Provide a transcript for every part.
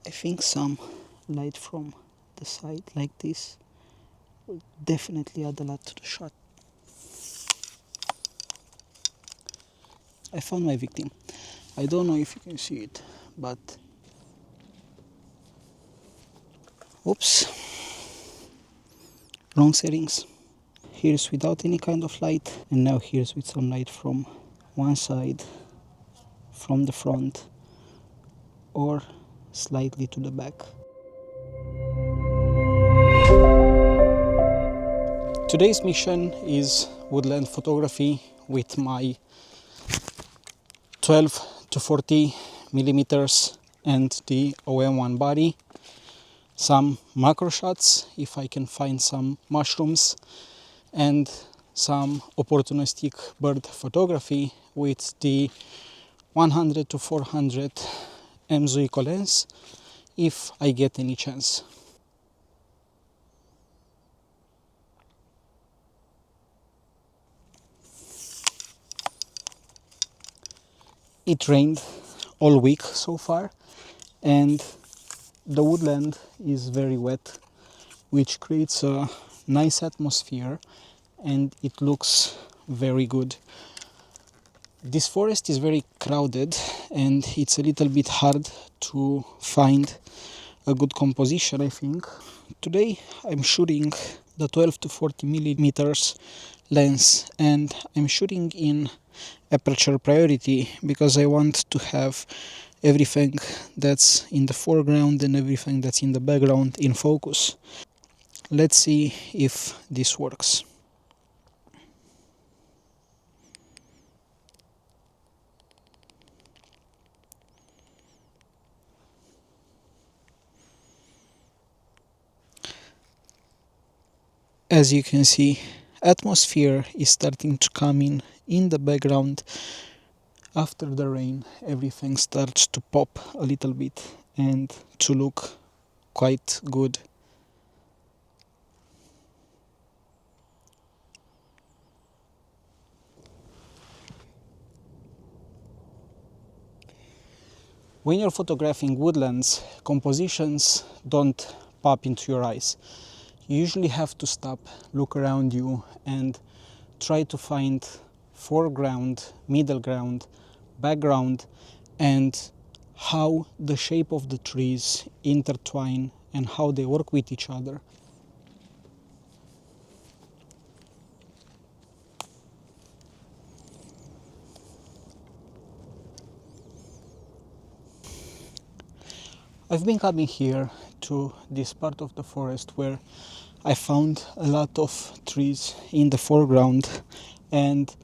I think some light from the side like this will definitely add a lot to the shot. I found my victim. I don't know if you can see it, but oops, wrong settings. Here's without any kind of light, and now here's with some light from one side, from the front, or slightly to the back. Today's mission is woodland photography with my 12 to 40 millimeters and the OM1 body. Some macro shots if I can find some mushrooms, and some opportunistic bird photography with the 100 to 400 Zuiko lens if I get any chance. It rained all week so far, and the woodland is very wet, which creates a nice atmosphere and it looks very good. This forest is very crowded and it's a little bit hard to find a good composition, I think. Today I'm shooting the 12 to 40 millimeters lens, and I'm shooting in aperture priority because I want to have everything that's in the foreground and everything that's in the background in focus. Let's see if this works. As you can see, atmosphere is starting to come in the background. After the rain, everything starts to pop a little bit and to look quite good. When you're photographing woodlands, compositions don't pop into your eyes. You usually have to stop, look around you, and try to find foreground, middle ground, background, and how the shape of the trees intertwine and how they work with each other. I've been coming here to this part of the forest where I found a lot of trees in the foreground, and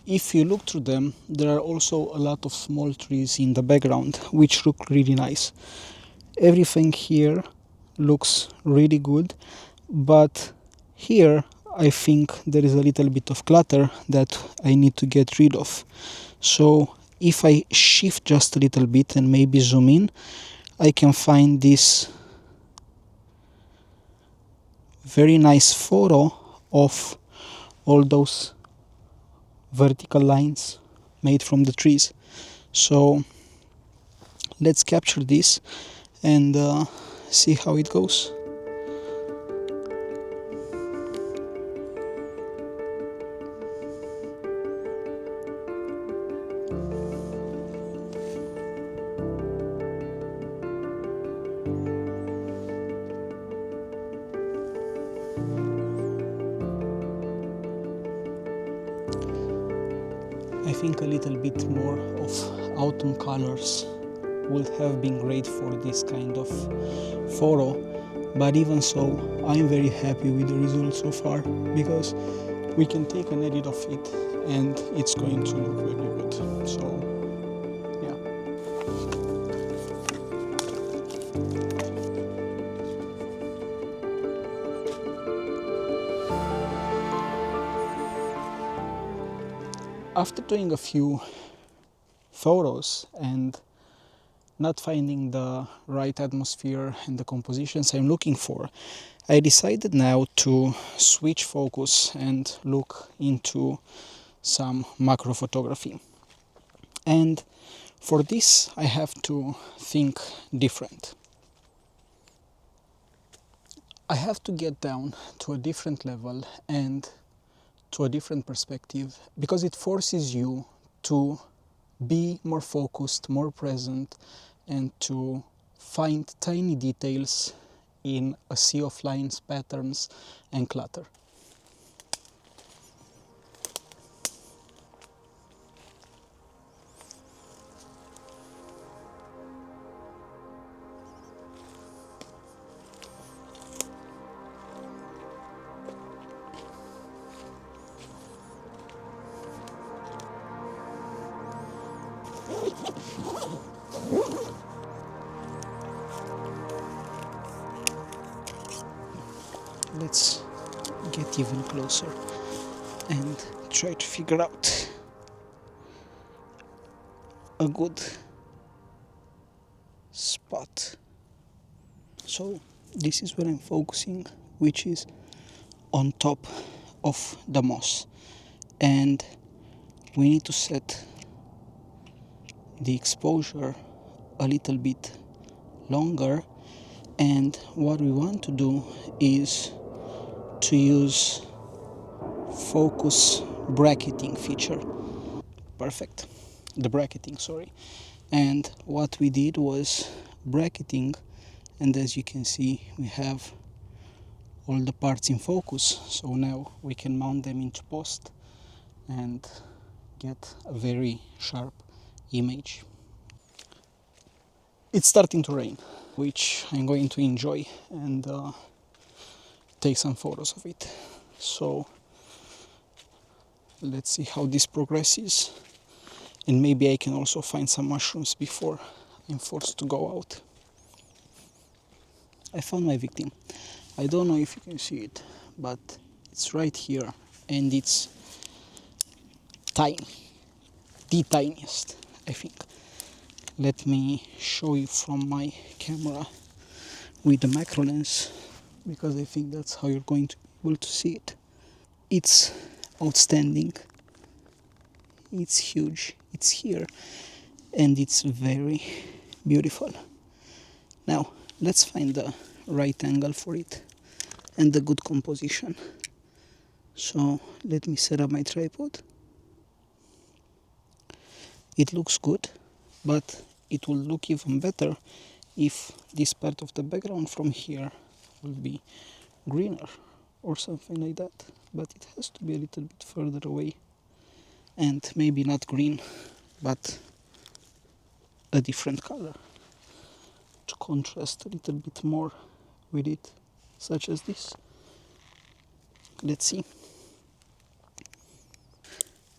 if you look through them, there are also a lot of small trees in the background which look really nice. Everything here looks really good, but here I think there is a little bit of clutter that I need to get rid of. So if I shift just a little bit and maybe zoom in, I can find this very nice photo of all those vertical lines made from the trees. So let's capture this and see how it goes. I think a little bit more of autumn colors would have been great for this kind of photo, but even so, I'm very happy with the result so far because we can take an edit of it and it's going to look very good. So yeah. After doing a few photos and not finding the right atmosphere and the compositions I'm looking for, I decided now to switch focus and look into some macro photography. And For this I have to think different. I have to get down to a different level and to a different perspective, because it forces you to be more focused, more present, and to find tiny details in a sea of lines, patterns, and clutter. Let's get even closer and try to figure out a good spot. So this is where I'm focusing, which is on top of the moss, and we need to set the exposure a little bit longer, and what we want to do is to use focus bracketing feature. Perfect. The bracketing, sorry. And what we did was bracketing, and as you can see we have all the parts in focus, so now we can mount them into post and get a very sharp image. It's starting to rain, which I'm going to enjoy and take some photos of it. So let's see how this progresses, and maybe I can also find some mushrooms before I'm forced to go out. I found my victim. I don't know if you can see it, but it's right here, and it's tiny, the tiniest, I think. Let me show you from my camera with the macro lens, because I think that's how you're going to be able to see it. It's outstanding, it's huge, it's here, and it's very beautiful. Now let's find the right angle for it and the good composition. So let me set up my tripod. It looks good, but it will look even better if this part of the background from here will be greener or something like that, but it has to be a little bit further away, and maybe not green but a different color to contrast a little bit more with it, such as this. Let's see.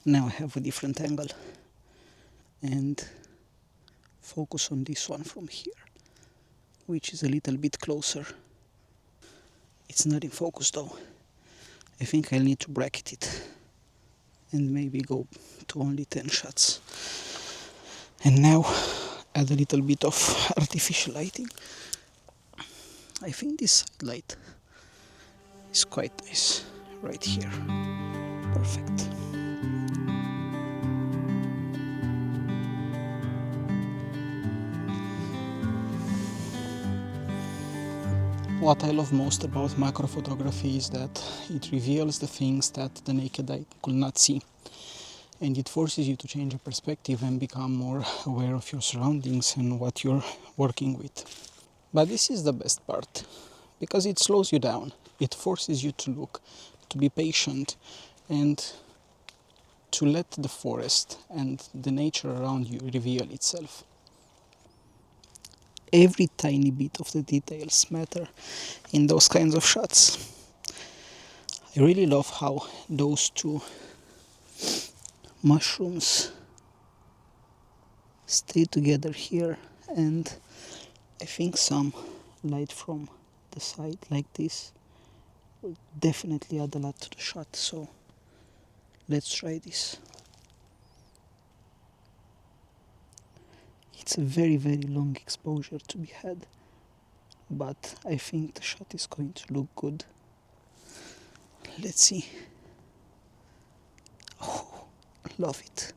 Now I have a different angle, and focus on this one from here, which is a little bit closer. It's not in focus though. I think I'll need to bracket it and maybe go to only 10 shots. And now add a little bit of artificial lighting. I think this side light is quite nice right here. Perfect. What I love most about macro photography is that it reveals the things that the naked eye could not see, and it forces you to change your perspective and become more aware of your surroundings and what you're working with. But this is the best part, because it slows you down, it forces you to look, to be patient, and to let the forest and the nature around you reveal itself. Every tiny bit of the details matter in those kinds of shots. I really love how those two mushrooms stay together here, and I think some light from the side like this will definitely add a lot to the shot, so let's try this. It's a very long exposure to be had, but I think the shot is going to look good. Let's see. Oh, love it.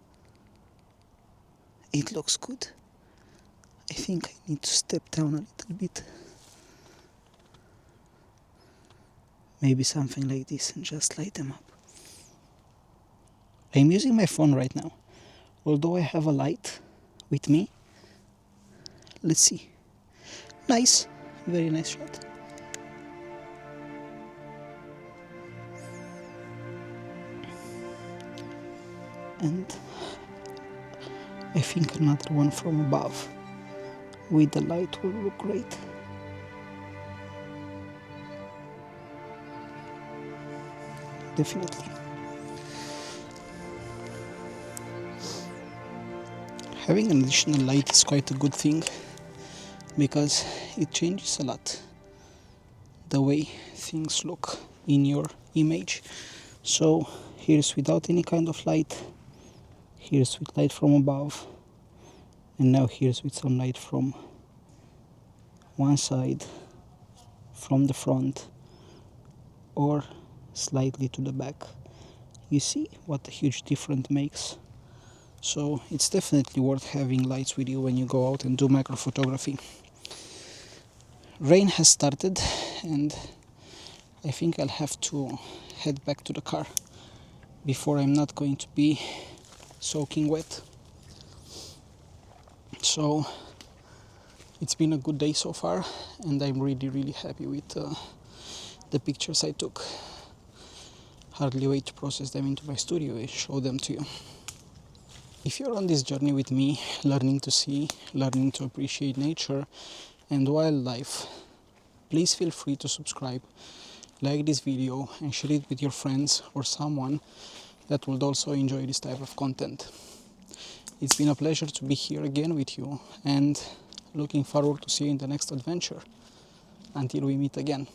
It looks good. I think I need to step down a little bit. Maybe something like this and just light them up. I'm using my phone right now. Although I have a light with me. Let's see. Nice. Very nice shot. And I think another one from above with the light will look great. Definitely. Having an additional light is quite a good thing because it changes a lot the way things look in your image. So here's without any kind of light, here's with light from above, and now here's with some light from one side, from the front, or slightly to the back. You see what a huge difference makes. So it's definitely worth having lights with you when you go out and do macro photography. Rain has started and I think I'll have to head back to the car before I'm not going to be soaking wet. So it's been a good day so far and I'm really happy with the pictures I took. Hardly wait to process them into my studio and show them to you. If you're on this journey with me, learning to see, learning to appreciate nature and wildlife, please feel free to subscribe, like this video and share it with your friends or someone that would also enjoy this type of content. It's been a pleasure to be here again with you and looking forward to see you in the next adventure. Until we meet again.